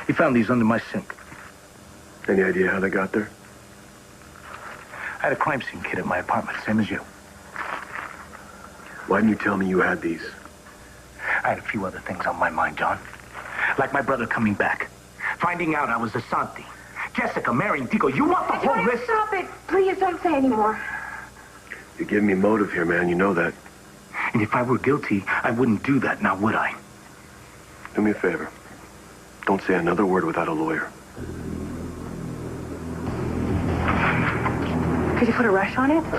He found these under my sink. Any idea how they got there? I had a crime scene kit at my apartment, same as you. Why didn't you tell me you had these? I had a few other things on my mind, John. Like my brother coming back. Finding out I was Asante. Jessica marrying Tico. You want the whole list? Stop it. Please don't say anymore. You're giving me motive here, man. You know that. And if I were guilty, I wouldn't do that, now would I? Do me a favor. Don't say another word without a lawyer. Could you put a rush on it? Look,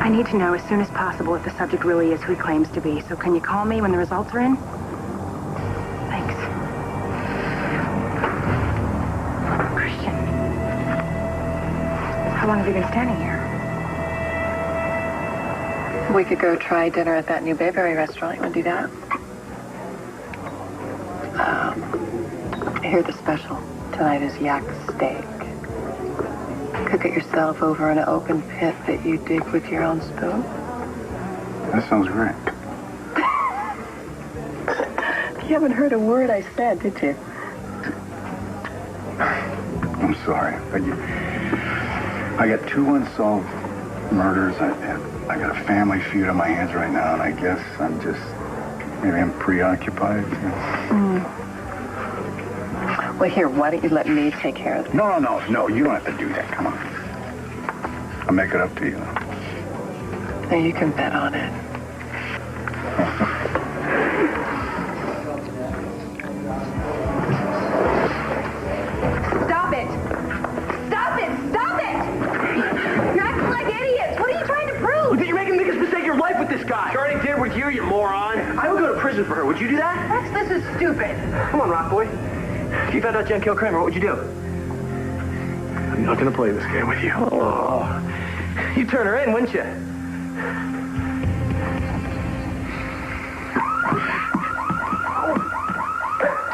I need to know as soon as possible if the subject really is who he claims to be. So can you call me when the results are in? Thanks. Christian. How long have you been standing here? We could go try dinner at that new Bayberry restaurant. You want to do that? Here's the special. Tonight is yak steak. Cook it yourself over an open pit that you dig with your own spoon. That sounds great. You haven't heard a word I said, did you? I'm sorry, but I got 2 unsolved murders. I got a family feud on my hands right now, and I guess maybe I'm preoccupied. Well, here, why don't you let me take care of it? No, you don't have to do that. Come on. I'll make it up to you. Now, you can bet on it. Stop it! Stop it! Stop it! You're acting like idiots. What are you trying to prove? You're making the biggest mistake of your life with this guy. Sure already did with you moron. I would go to prison for her. Would you do that? Rex, this is stupid. Come on, Rock Boy. If you found out Jen killed Kramer, what would you do? I'm not going to play this game with you. Oh, you'd turn her in, wouldn't you?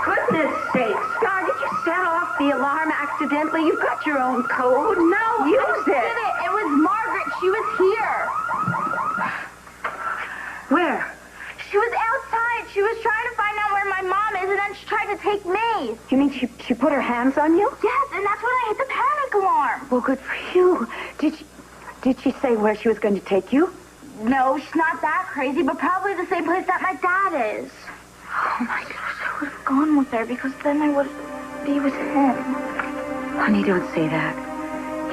Goodness sakes, Star, did you set off the alarm accidentally? You've got your own code. No, use it. It was Margaret. She was here. Where? She was outside. She was trying to find out where my mom is, and then she tried to take me. You mean she put her hands on you? Yes, and that's when I hit the panic alarm. Well, good for you. Did she say where she was going to take you? No, she's not that crazy, but probably the same place that my dad is. Oh, my gosh, I would have gone with her because then I would be with him. Honey, don't say that.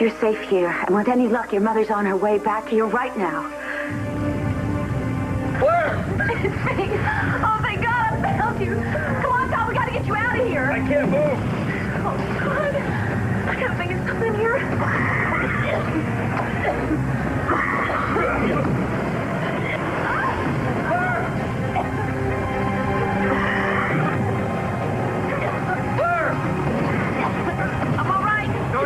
You're safe here, and with any luck, your mother's on her way back here right now. Where? It's me. Oh, thank God, I found you. Come on, Tom, we gotta get you out of here. I can't move. Oh, God. I can't think it's coming here. I'm all right. No,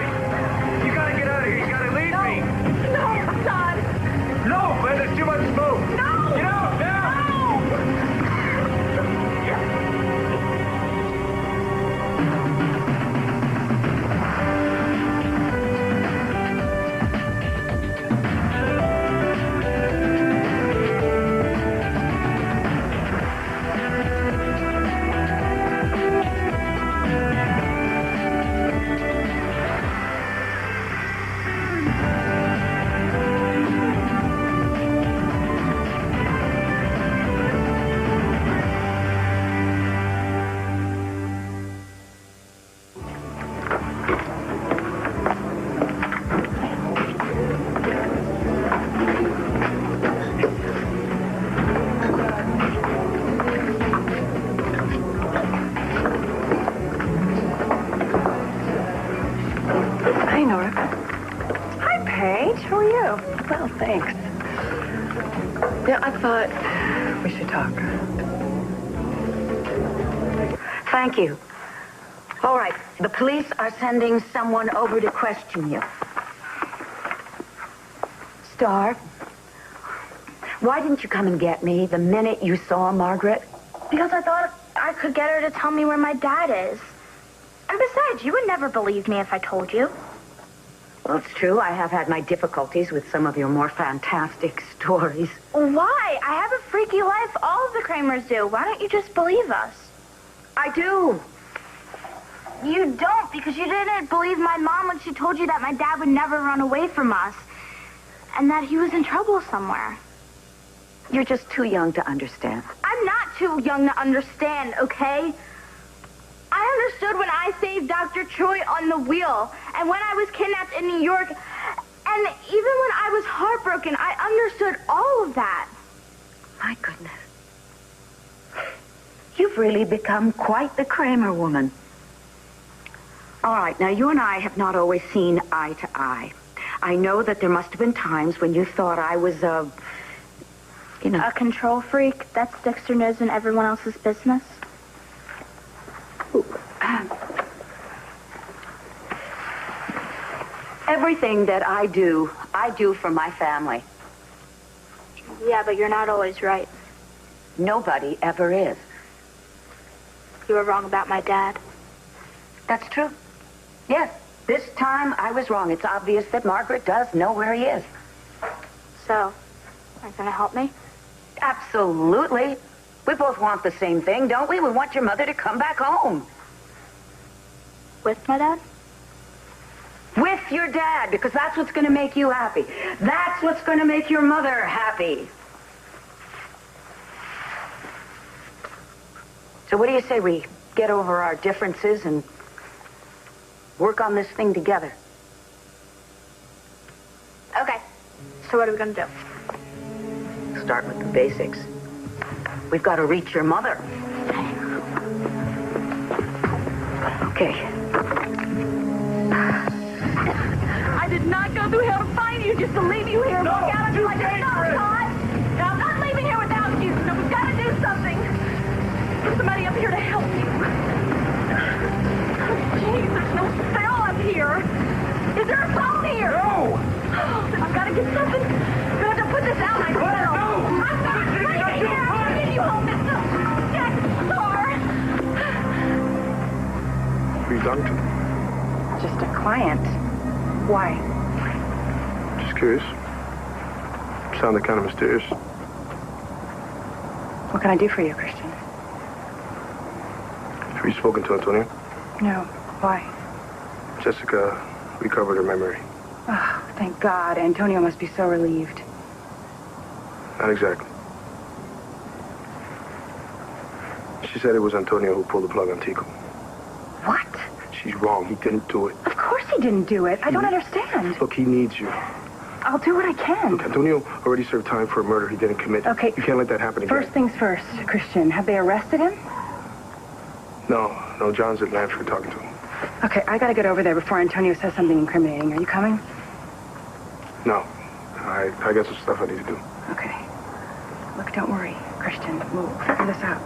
you gotta get out of here. You gotta leave me. No, Todd. No, man, there's too much smoke. No. Get out now. Hi, Nora. Hi, Paige. How are you? Well, thanks. Yeah, I thought we should talk. Thank you. All right, the police are sending someone over to question you. Star, why didn't you come and get me the minute you saw Margaret? Because I thought I could get her to tell me where my dad is. And besides, you would never believe me if I told you. Well, it's true. I have had my difficulties with some of your more fantastic stories. Why? I have a freaky life. All of the Kramers do. Why don't you just believe us? I do. You don't, because you didn't believe my mom when she told you that my dad would never run away from us. And that he was in trouble somewhere. You're just too young to understand. I'm not too young to understand, okay? I understood when I saved Dr. Troy on the wheel, and when I was kidnapped in New York, and even when I was heartbroken, I understood all of that. My goodness. You've really become quite the Kramer woman. All right, now you and I have not always seen eye to eye. I know that there must have been times when you thought I was a control freak that sticks their nose in everyone else's business. Everything that I do for my family. Yeah, but you're not always right. Nobody ever is. You were wrong about my dad. That's true. Yes, this time I was wrong. It's obvious that Margaret does know where he is. So, are you going to help me? Absolutely. We both want the same thing, don't we? We want your mother to come back home. With my dad? With your dad, because that's what's going to make you happy. That's what's going to make your mother happy. So what do you say we get over our differences and work on this thing together? Okay. So what are we going to do? Start with the basics. We've got to reach your mother. Okay. I did not go through hell to find you just to leave you here and walk out on you like a dog, Todd. Now, I'm not leaving here without you. No, we've got to do something. There's somebody up here to help you. Oh, jeez, there's no cell up here. Is there a phone here? No! I've got to get something. I'm going to have to put this out myself. No! I'm not leaving here. I'll get you home. It's a Jack Star. What are you talking to? Just a client. Why? Just curious. Sounded kind of mysterious. What can I do for you, Christian? Have you spoken to Antonio? No. Why? Jessica recovered her memory. Oh, thank God. Antonio must be so relieved. Not exactly. She said it was Antonio who pulled the plug on Tico. What? She's wrong. He didn't do it. Of course he didn't do it. I don't understand. Look, he needs you. I'll do what I can. Look, Antonio already served time for a murder he didn't commit. Okay. You can't let that happen again. First things first, Christian. Have they arrested him? No, John's at Lanford talking to him. Okay, I gotta get over there before Antonio says something incriminating. Are you coming? No. I got some stuff I need to do. Okay. Look, don't worry, Christian. We'll figure this out.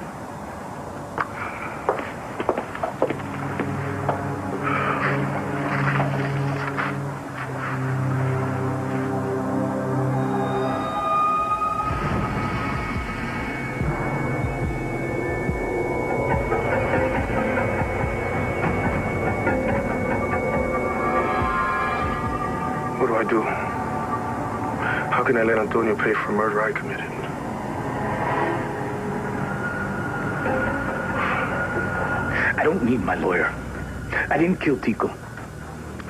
What do I do? How can I let Antonio pay for murder I committed? I don't need my lawyer. I didn't kill Tico.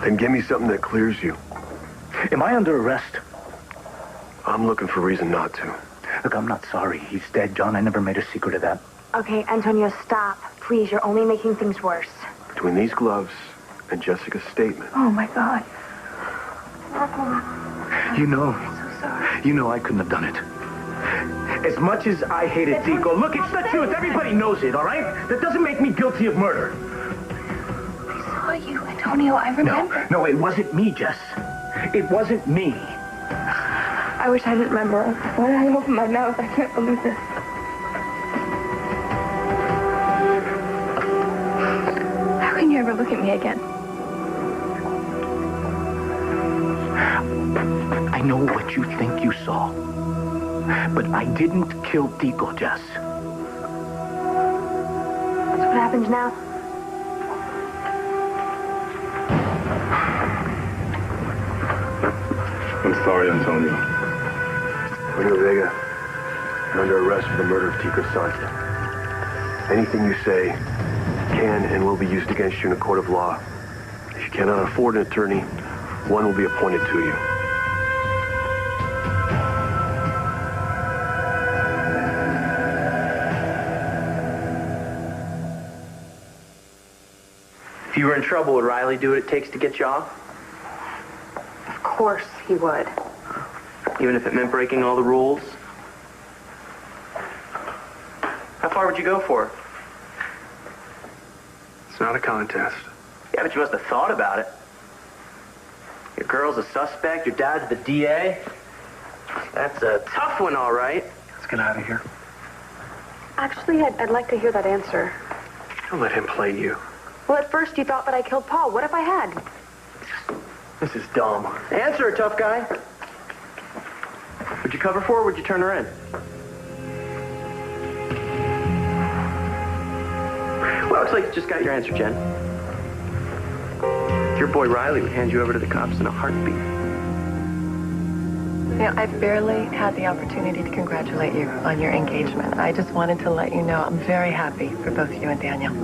Then give me something that clears you. Am I under arrest? I'm looking for reason not to. Look, I'm not sorry. He's dead, John. I never made a secret of that. Okay, Antonio, stop. Please, you're only making things worse. Between these gloves and Jessica's statement. Oh, my God. You know I couldn't have done it. As much as I hated Tico, look, it's the truth. Everybody knows it, all right? That doesn't make me guilty of murder. I saw you, Antonio. I remember. No, it wasn't me, Jess. It wasn't me. I wish I didn't remember. When I open my mouth, I can't believe this. How can you ever look at me again? I know what you think you saw. But I didn't kill Tico, Jess. So what happens now? I'm sorry, Antonio. Julio Vega, you're under arrest for the murder of Tico's son. Anything you say can and will be used against you in a court of law. If you cannot afford an attorney, one will be appointed to you. If you were in trouble, would Riley do what it takes to get you off? Of course he would. Even if it meant breaking all the rules? How far would you go for it? It's not a contest. Yeah, but you must have thought about it. Your girl's a suspect, your dad's the DA. That's a tough one, all right. Let's get out of here. Actually, I'd like to hear that answer. Don't let him play you. Well, at first you thought that I killed Paul. What if I had? This is dumb. Answer it, tough guy. Would you cover for her or would you turn her in? Well, looks like you just got your answer, Jen. Your boy Riley would hand you over to the cops in a heartbeat. You know, I barely had the opportunity to congratulate you on your engagement. I just wanted to let you know I'm very happy for both you and Daniel.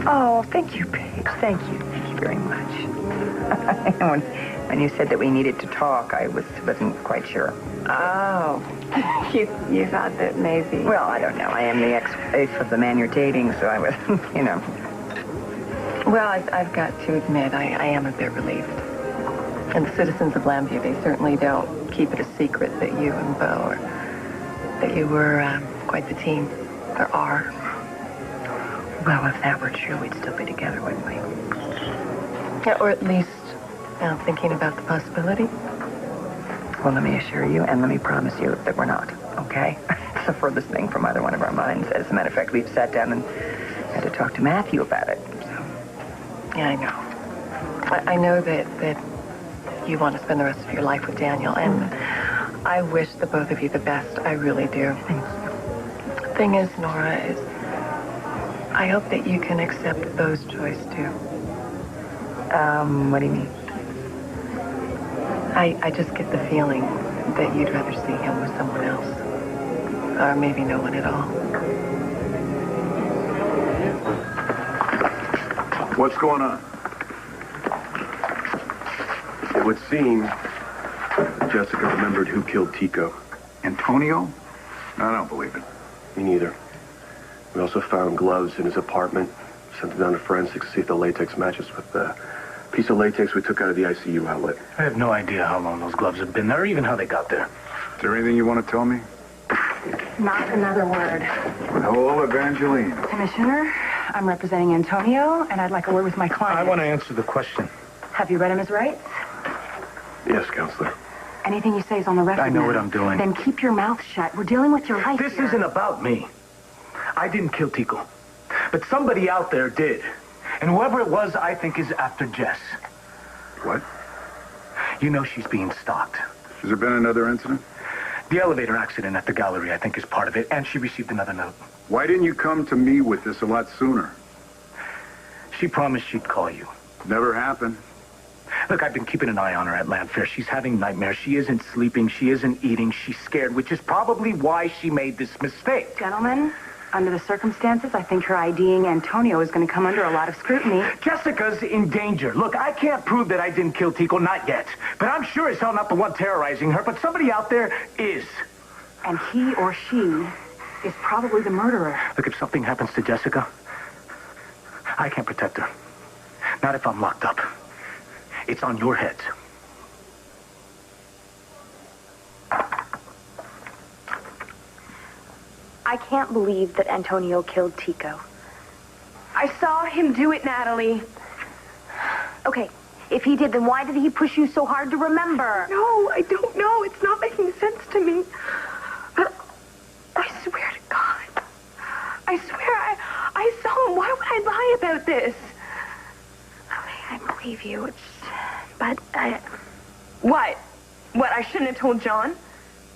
Oh, thank you, Paige. Thank you. Thank you very much. when you said that we needed to talk, I wasn't quite sure. Oh. You thought that maybe... Well, I don't know. I am the ex-wife of the man you're dating, so I was, you know. Well, I've got to admit, I am a bit relieved. And the citizens of Lambview, they certainly don't keep it a secret that you and Beau that you were quite the team. Or are. Well, if that were true, we'd still be together, wouldn't we? Yeah, or at least, thinking about the possibility. Well, let me assure you, and let me promise you that we're not, okay? It's the furthest thing from either one of our minds. As a matter of fact, we've sat down and had to talk to Matthew about it, so. Yeah, I know. I know that you want to spend the rest of your life with Daniel, and I wish the both of you the best. I really do. Thank you. The thing is, Nora, I hope that you can accept Beau's choice, too. What do you mean? I just get the feeling that you'd rather see him with someone else. Or maybe no one at all. What's going on? It would seem Jessica remembered who killed Tico. Antonio? I don't believe it. Me neither. We also found gloves in his apartment. Sent them down to forensics to see if the latex matches with the piece of latex we took out of the ICU outlet. I have no idea how long those gloves have been there, or even how they got there. Is there anything you want to tell me? Not another word. Hello, Evangeline. Commissioner, I'm representing Antonio, and I'd like a word with my client. I want to answer the question. Have you read him his rights? Yes, Counselor. Anything you say is on the record. I know now. what I'm doing. Then keep your mouth shut. We're dealing with your life This here. isn't about me. I didn't kill Tico. But somebody out there did. And whoever it was, I think, is after Jess. What? You know she's being stalked. Has there been another incident? The elevator accident at the gallery, I think, is part of it. And she received another note. Why didn't you come to me with this a lot sooner? She promised she'd call you. Never happened. Look, I've been keeping an eye on her at Land Fair. She's having nightmares. She isn't sleeping. She isn't eating. She's scared, which is probably why she made this mistake. Gentlemen, under the circumstances, I think her IDing Antonio is going to come under a lot of scrutiny. Jessica's in danger. Look, I can't prove that I didn't kill Tico, not yet. But I'm sure as hell not the one terrorizing her, but somebody out there is. And he or she is probably the murderer. Look, if something happens to Jessica, I can't protect her. Not if I'm locked up. It's on your heads. I can't believe that Antonio killed Tico. I saw him do it, Natalie. Okay, if he did, then why did he push you so hard to remember? No, I don't know. It's not making sense to me. But I swear to God. I swear I saw him. Why would I lie about this? Okay, I believe you. But What? What, I shouldn't have told John?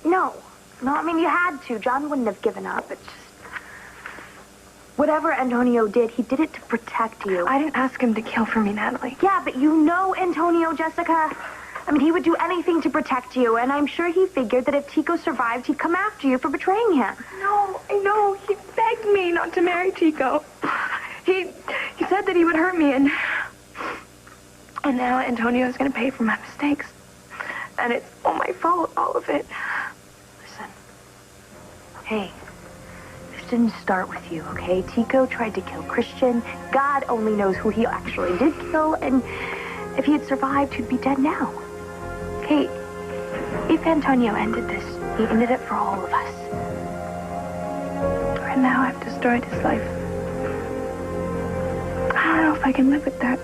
No, I mean, you had to. John wouldn't have given up. It's just... Whatever Antonio did, he did it to protect you. I didn't ask him to kill for me, Natalie. Yeah, but you know Antonio, Jessica. I mean, he would do anything to protect you, and I'm sure he figured that if Tico survived, he'd come after you for betraying him. No, I know. He begged me not not to marry Tico. He said that he would hurt me, and now Antonio's going to pay for my mistakes. And it's all my fault, all of it. Listen. Hey, this didn't start with you, okay? Tico tried to kill Christian. God only knows who he actually did kill, and if he had survived, he'd be dead now. Kate, if Antonio ended this, he ended it for all of us. And now I've destroyed his life. I don't know if I can live with that.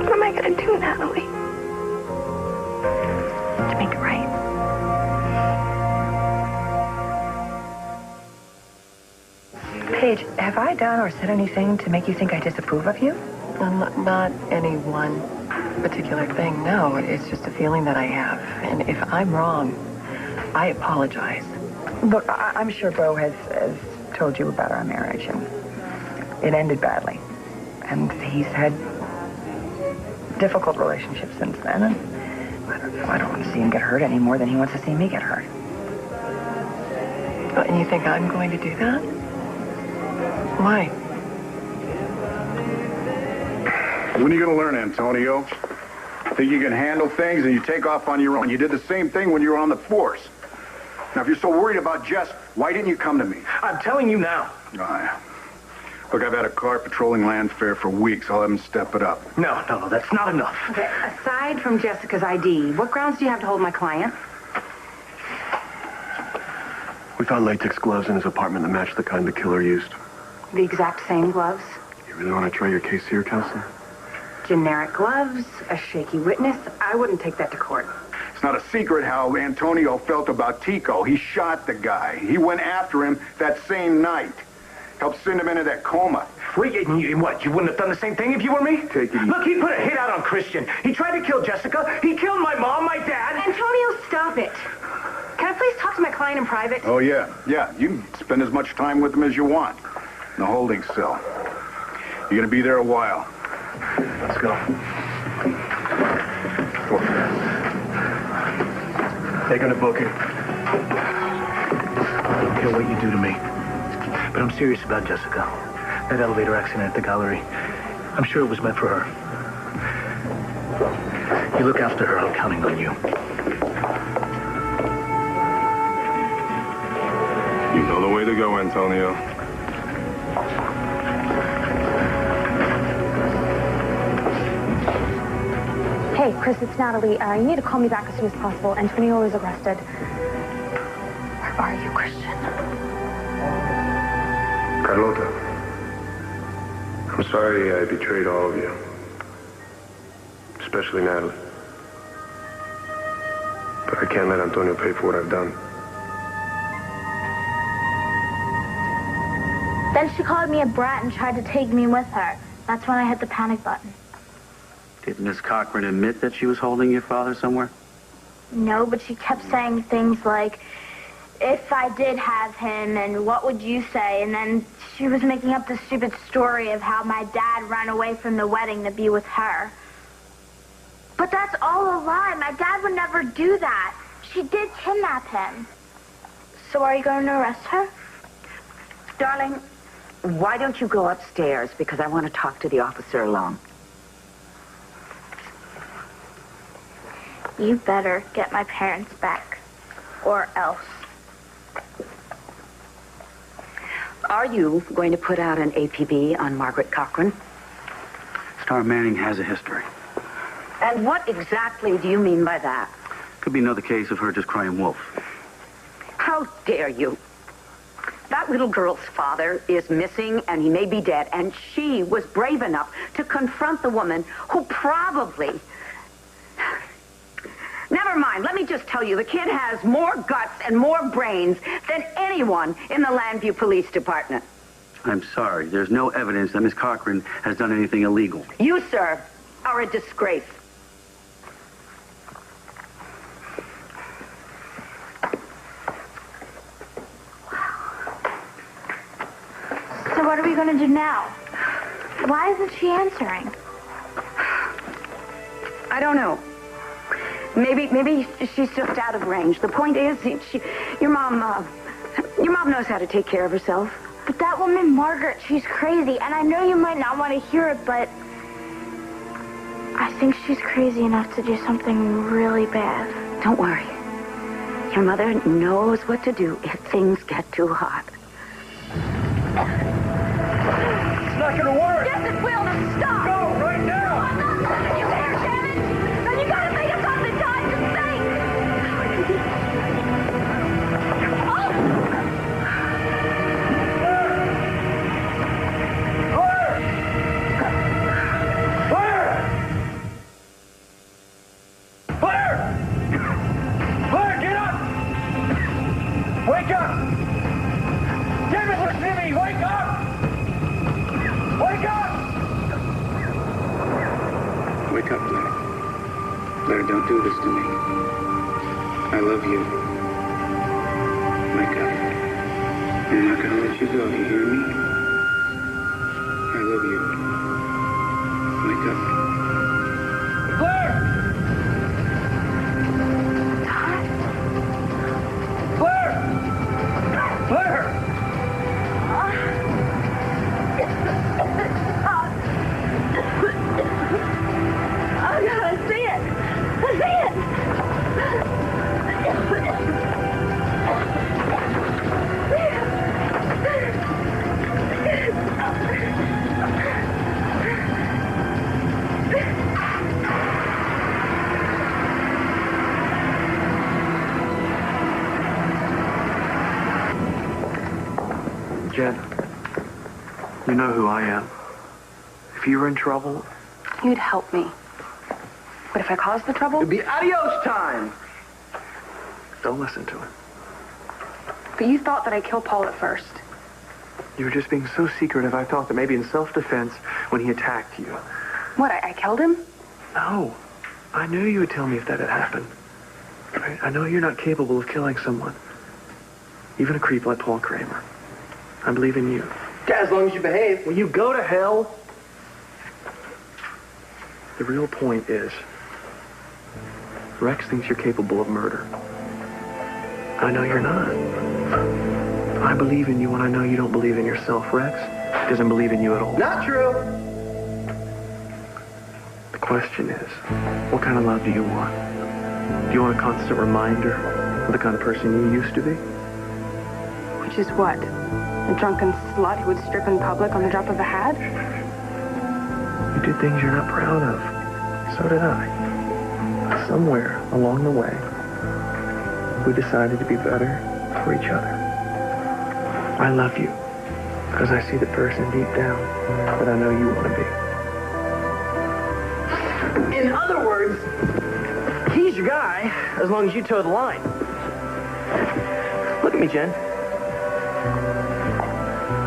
What am I gonna do, Natalie? To make it right. Paige, have I done or said anything to make you think I disapprove of you? Not any one particular thing, no. It's just a feeling that I have. And if I'm wrong, I apologize. Look, I'm sure Bo has told you about our marriage, and it ended badly. And he's had difficult relationships since then, and I don't want to see him get hurt any more than he wants to see me get hurt. And you think I'm going to do that? Why? When are you going to learn, Antonio? Think you can handle things and you take off on your own. You did the same thing when you were on the force. Now, if you're so worried about Jess, why didn't you come to me? I'm telling you now. Look, I've had a car patrolling Landfair for weeks. I'll have him step it up. No, that's not enough. Okay, aside from Jessica's ID, what grounds do you have to hold my client? We found latex gloves in his apartment that matched the kind the killer used. The exact same gloves? You really want to try your case here, Counselor? Generic gloves, a shaky witness. I wouldn't take that to court. It's not a secret how Antonio felt about Tico. He shot the guy. He went after him that same night. Helped send him into that coma. Wait, what? You wouldn't have done the same thing if you were me? Take it easy. Look, he put a hit out on Christian. He tried to kill Jessica. He killed my mom, my dad. Antonio, stop it. Can I please talk to my client in private? Oh, yeah. You can spend as much time with him as you want. In the holding cell. You're going to be there a while. Let's go. They're going to book it. I don't care what you do to me. But I'm serious about Jessica. That elevator accident at the gallery. I'm sure it was meant for her. You look after her. I'm counting on you. You know the way to go, Antonio. Hey, Chris, it's Natalie. You need to call me back as soon as possible. Antonio is arrested. Where are you, Christian? Carlota, I'm sorry I betrayed all of you. Especially Natalie. But I can't let Antonio pay for what I've done. Then she called me a brat and tried to take me with her. That's when I hit the panic button. Did Miss Cochran admit that she was holding your father somewhere? No, but she kept saying things like, if I did have him, and what would you say? And then she was making up this stupid story of how my dad ran away from the wedding to be with her. But that's all a lie. My dad would never do that. She did kidnap him. So are you going to arrest her? Darling, why don't you go upstairs? Because I want to talk to the officer alone. You better get my parents back, or else. Are you going to put out an APB on Margaret Cochran? Star Manning has a history. And what exactly do you mean by that? Could be another case of her just crying wolf. How dare you? That little girl's father is missing, and he may be dead, and she was brave enough to confront the woman who probably... Never mind, let me just tell you, the kid has more guts and more brains than anyone in the Landview Police Department. I'm sorry. There's no evidence that Miss Cochran has done anything illegal. You, sir, are a disgrace. So what are we going to do now? Why isn't she answering? I don't know. Maybe she's just out of range. The point is, your mom Your mom knows how to take care of herself. But that woman, Margaret, she's crazy. And I know you might not want to hear it, but I think she's crazy enough to do something really bad. Don't worry. Your mother knows what to do if things get too hot. It's not gonna work! Yes, it will. Now stop! Go, right now! I'm not letting you there, damn it! Now you gotta think of something, John. Just think! Claire, get up! Wake up! Damn it, listen to me! Wake up! Wake up! Wake up, Blair. Blair, don't do this to me. I love you. Wake up. I'm not gonna let you go, you hear me? I love you. Wake up. Claire! Claire! Claire! Oh, God, I see it. I see it. Jen, you know who I am. If you were in trouble, You'd help me. What if I caused the trouble? It'd be adios time. don't listen to him. But you thought that I killed Paul at first. You were just being so secretive, I thought that maybe in self-defense when he attacked you. What, I killed him? No. I knew you would tell me if that had happened. Right? I know you're not capable of killing someone. Even a creep like Paul Kramer. I believe in you. Yeah, as long as you behave. Will you go to hell? The real point is, Rex thinks you're capable of murder. I know you're not. I believe in you when I know you don't believe in yourself. Rex doesn't believe in you at all. Not true. The question is, what kind of love do you want? Do you want a constant reminder of the kind of person you used to be? Which is what? A drunken slut who would strip in public on the drop of a hat? You did things you're not proud of. So did I. Somewhere along the way, we decided to be better for each other. I love you because I see the person deep down that I know you want to be. In other words, he's your guy as long as you toe the line. Look at me, Jen.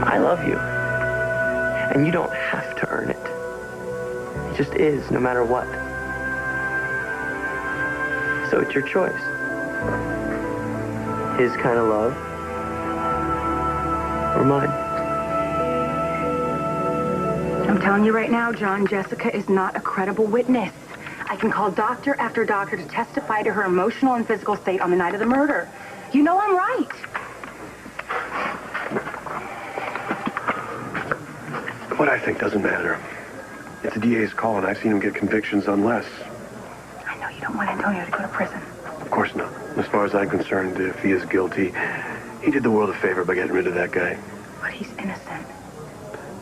I love you. And you don't have to earn it. It just is, no matter what. So it's your choice. His kind of love, or mine. I'm telling you right now, John, Jessica is not a credible witness. I can call doctor after doctor to testify to her emotional and physical state on the night of the murder. You know I'm right. What I think doesn't matter. It's the DA's call, and I've seen him get convictions on less. I know you don't want Antonio to go to prison. Of course not. As far as I'm concerned, if he is guilty, he did the world a favor by getting rid of that guy. But he's innocent.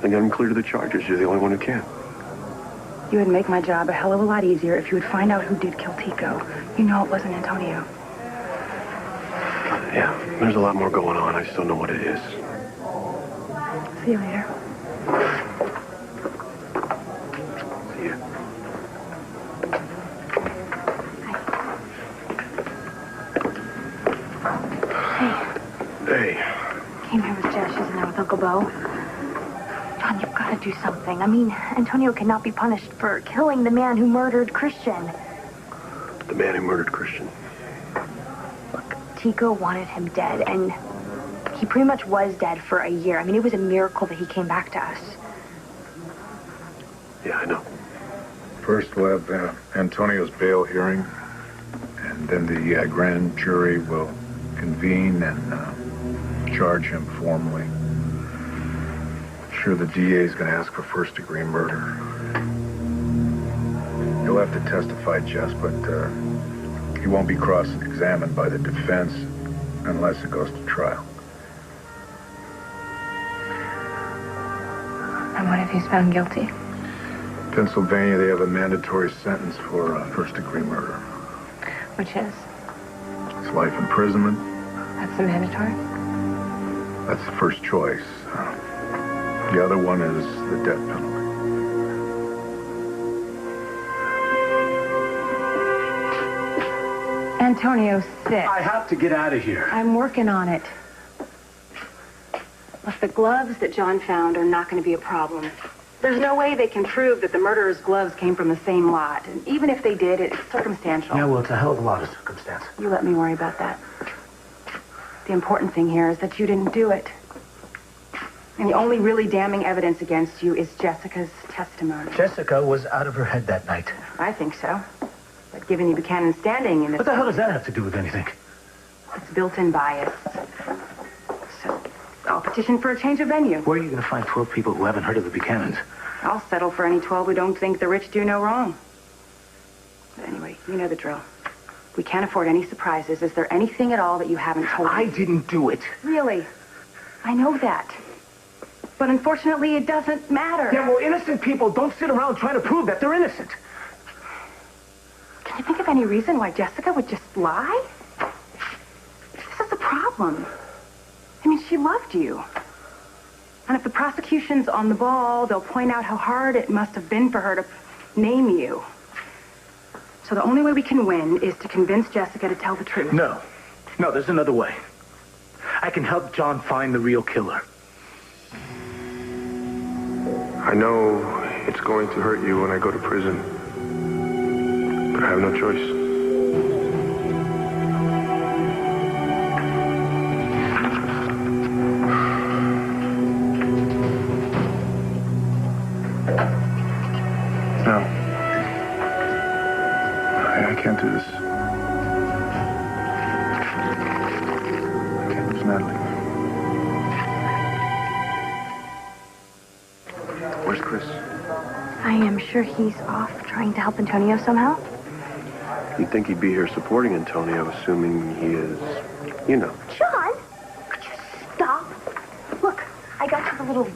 Then get him clear to the charges. You're the only one who can. You would make my job a hell of a lot easier if you would find out who did kill Tico. You know it wasn't Antonio. Yeah, there's a lot more going on. I just don't know what it is. See you later. See ya. Hey. Came here with Jess. She's in there with Uncle Bo. John, you've got to do something. I mean, Antonio cannot be punished for killing the man who murdered Christian. The man who murdered Christian. Look, Tico wanted him dead, and he pretty much was dead for a year. I mean, it was a miracle that he came back to us. Yeah, I know. First, we'll have Antonio's bail hearing, and then the grand jury will convene and charge him formally. Sure, the DA is going to ask for first-degree murder. He'll have to testify, Jess, but he won't be cross-examined by the defense unless it goes to trial. And what if he's found guilty? Pennsylvania, they have a mandatory sentence for first-degree murder. Which is? It's life imprisonment. That's the mandatory? That's the first choice. The other one is the death penalty. Antonio's sick. I have to get out of here. I'm working on it. Look, the gloves that John found are not going to be a problem. There's no way they can prove that the murderer's gloves came from the same lot. And even if they did, it's circumstantial. Yeah, well, it's a hell of a lot of circumstance. You let me worry about that. The important thing here is that you didn't do it. And the only really damning evidence against you is Jessica's testimony. Jessica was out of her head that night. I think so. But given you Buchanan's standing in this... What the hell does that have to do with anything? It's built-in bias. So, I'll petition for a change of venue. Where are you going to find 12 people who haven't heard of the Buchanans? I'll settle for any 12 who don't think the rich do no wrong. But anyway, you know the drill. We can't afford any surprises. Is there anything at all that you haven't told me? I didn't do it. Really? I know that. But unfortunately, it doesn't matter. Yeah, well, innocent people don't sit around trying to prove that they're innocent. Can you think of any reason why Jessica would just lie? This is the problem. I mean, she loved you. And if the prosecution's on the ball, they'll point out how hard it must have been for her to name you. So the only way we can win is to convince Jessica to tell the truth. No. No, there's another way. I can help John find the real killer. I know it's going to hurt you when I go to prison, but I have no choice. No. I can't do this. I can't lose Natalie. Where's Chris? I am sure he's off trying to help Antonio somehow. You'd think he'd be here supporting Antonio, assuming he is, you know. John, could you stop? Look, I got you the little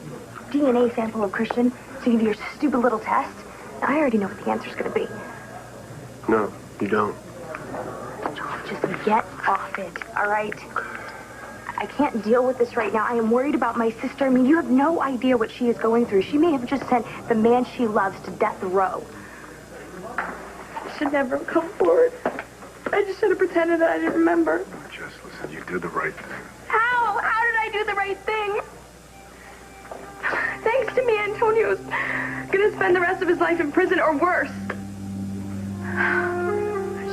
DNA sample of Christian so you can do your stupid little test. I already know what the answer's going to be. No, you don't. John, just get off it, all right? I can't deal with this right now. I am worried about my sister. I mean, you have no idea what she is going through. She may have just sent the man she loves to death row. I should never have come forward. I just should have pretended that I didn't remember. Jess, listen, you did the right thing. How? How did I do the right thing? Thanks to me, Antonio's gonna spend the rest of his life in prison or worse.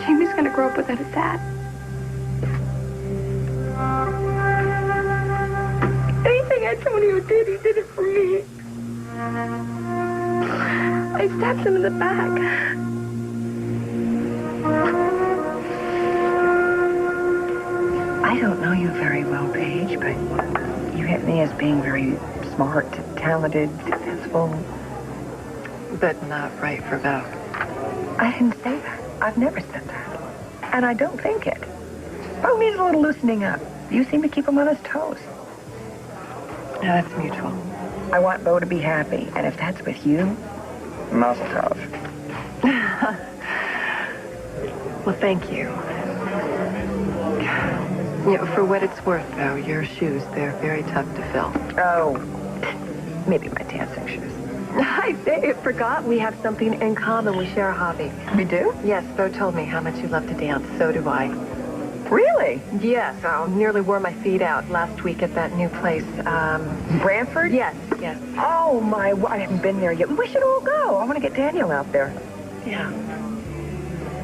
Jamie's gonna grow up without a dad. Anything Antonio did, he did it for me. I stabbed him in the back. I don't know you very well, Paige, but you hit me as being very smart, talented, successful. But not right for Beau. I didn't say that. I've never said that. And I don't think it. Beau needs a little loosening up. You seem to keep him on his toes. No, that's mutual. I want Beau to be happy, and if that's with you, mazel tov. Well, thank you. You know, for what it's worth, though, your shoes, they're very tough to fill. Oh, maybe my dancing shoes. I say, I forgot we have something in common. We share a hobby. We do? Yes, Beau told me how much you love to dance. So do I. Really? Yes, I nearly wore my feet out last week at that new place. Branford? Yes, yes. Oh, I haven't been there yet. We should all go. I want to get Daniel out there. Yeah.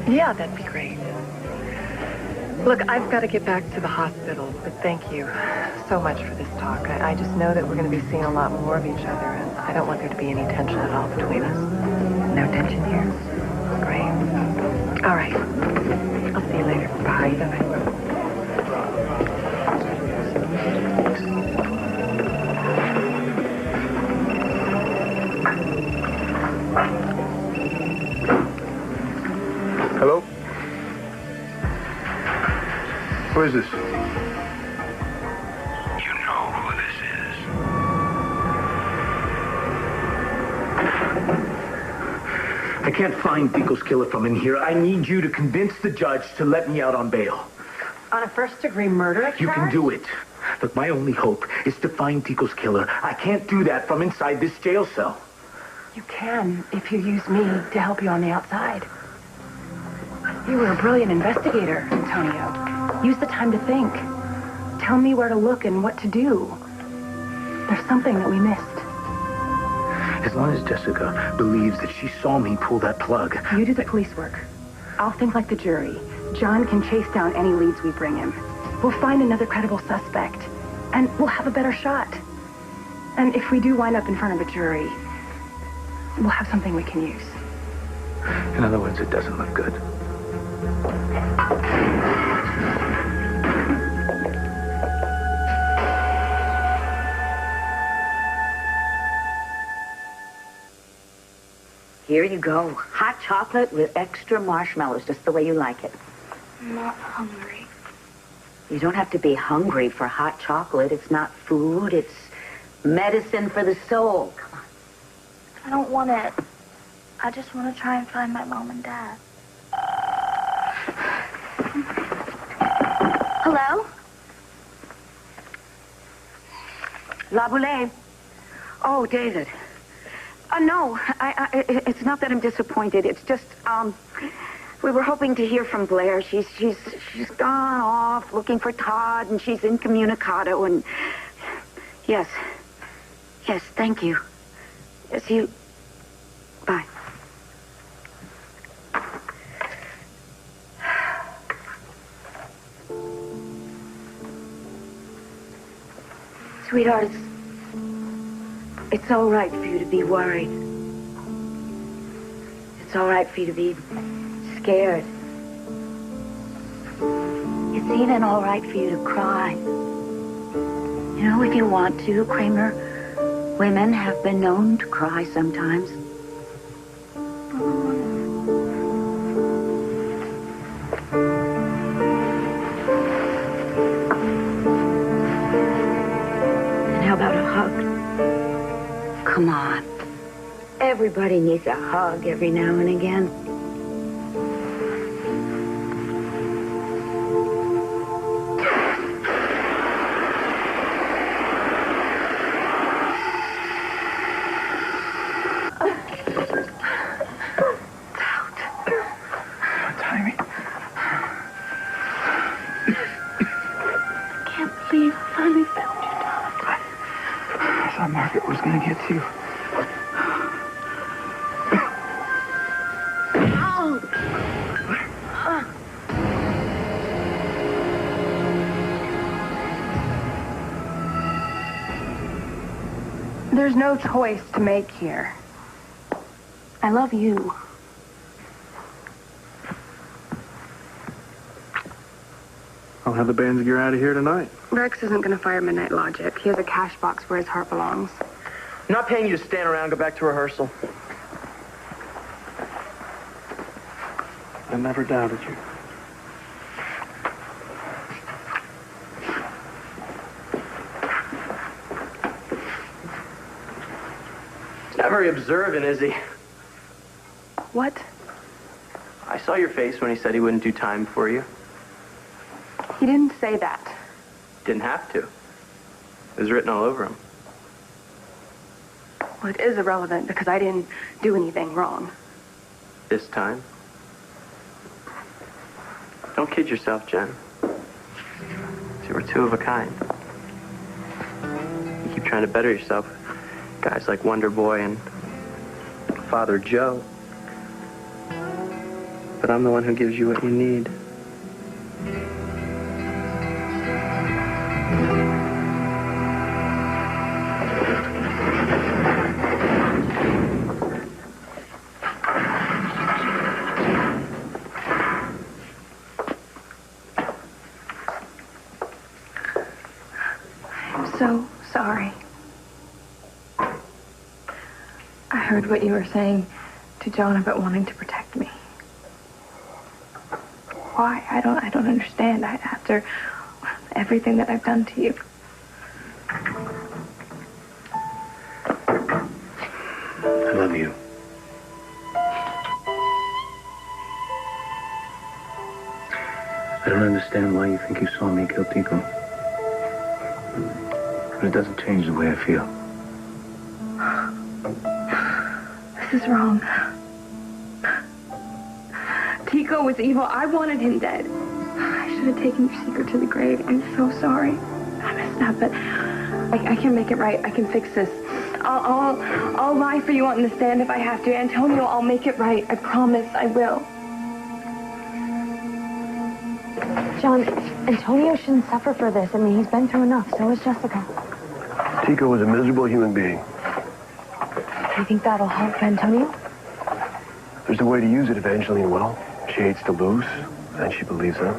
Yeah, that'd be great. Look, I've got to get back to the hospital, but thank you so much for this talk. I just know that we're going to be seeing a lot more of each other, and I don't want there to be any tension at all between us. No tension here? Great. All right. I'll see you later. Bye. Bye. is this? You know who this is. I can't find Tico's killer from in here. I need you to convince the judge to let me out on bail. On a first-degree murder charge? You can do it. Look, my only hope is to find Tico's killer. I can't do that from inside this jail cell. You can if you use me to help you on the outside. You were a brilliant investigator, Antonio. Use the time to think. Tell me where to look and what to do. There's something that we missed. As long as Jessica believes that she saw me pull that plug. You do the police work. I'll think like the jury. John can chase down any leads we bring him. We'll find another credible suspect, and we'll have a better shot. And if we do wind up in front of a jury, we'll have something we can use. In other words, it doesn't look good. Here you go. Hot chocolate with extra marshmallows, just the way you like it. I'm not hungry. You don't have to be hungry for hot chocolate. It's not food. It's medicine for the soul. Come on. I don't want it. I just want to try and find my mom and dad. Hello? La Boulay. Oh, David. No, it's not that I'm disappointed. It's just, we were hoping to hear from Blair. She's gone off looking for Todd, and she's incommunicado, and yes, thank you. Yes, you, bye. Sweetheart, it's all right for you to be worried. It's all right for you to be scared. It's even all right for you to cry. You know, if you want to, Kramer, women have been known to cry sometimes. And how about a hug? Come on. Everybody needs a hug every now and again. Margaret was going to get you. There's no choice to make here. I love you. I'll have the band's gear out of here tonight. Rex isn't going to fire Midnight Logic. He has a cash box where his heart belongs. I'm not paying you to stand around and go back to rehearsal. I never doubted you. He's not very observant, is he? What? I saw your face when he said he wouldn't do time for you. He didn't say that. Didn't have to. It was written all over him. Well, it is irrelevant because I didn't do anything wrong. This time? Don't kid yourself, Jen. See, we're two of a kind. You keep trying to better yourself. Guys like Wonder Boy and Father Joe. But I'm the one who gives you what you need. So sorry. I heard what you were saying to John about wanting to protect me. Why? I don't understand. After everything that I've done to you. I love you. I don't understand why you think you saw me kill Tico. But it doesn't change the way I feel. This is wrong. Tico was evil. I wanted him dead. I should have taken your secret to the grave. I'm so sorry. I messed up, but I can make it right. I can fix this. I'll lie for you on the stand if I have to. Antonio, I'll make it right. I promise I will. John, Antonio shouldn't suffer for this. I mean, he's been through enough. So is Jessica. Tico was a miserable human being. You think that'll help Antonio? There's a way to use it, Evangeline will. She hates to lose, and she believes him.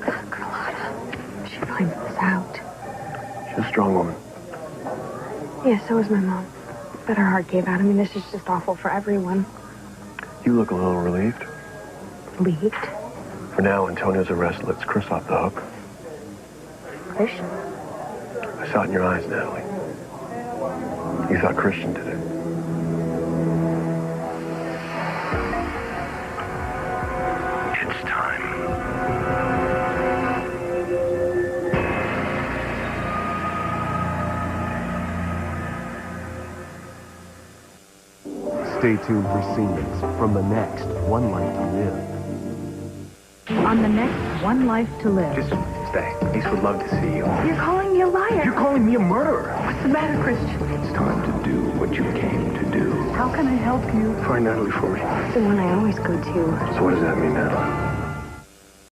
Carlotta, she finds this out. She's a strong woman. Yeah, so is my mom. But her heart gave out. I mean, this is just awful for everyone. You look a little relieved. Relieved? For now, Antonio's arrest lets Chris off the hook. Christian? I saw it in your eyes, Natalie. You thought Christian did it. It's time. Stay tuned for scenes from the next One Life to Live. On the next One Life to Live. Just stay. Ace would love to see you. You're calling me a liar. You're calling me a murderer. What's the matter, Christian? It's time to do what you came to do. How can I help you? Find Natalie for me. It's the one I always go to. So what does that mean, Natalie?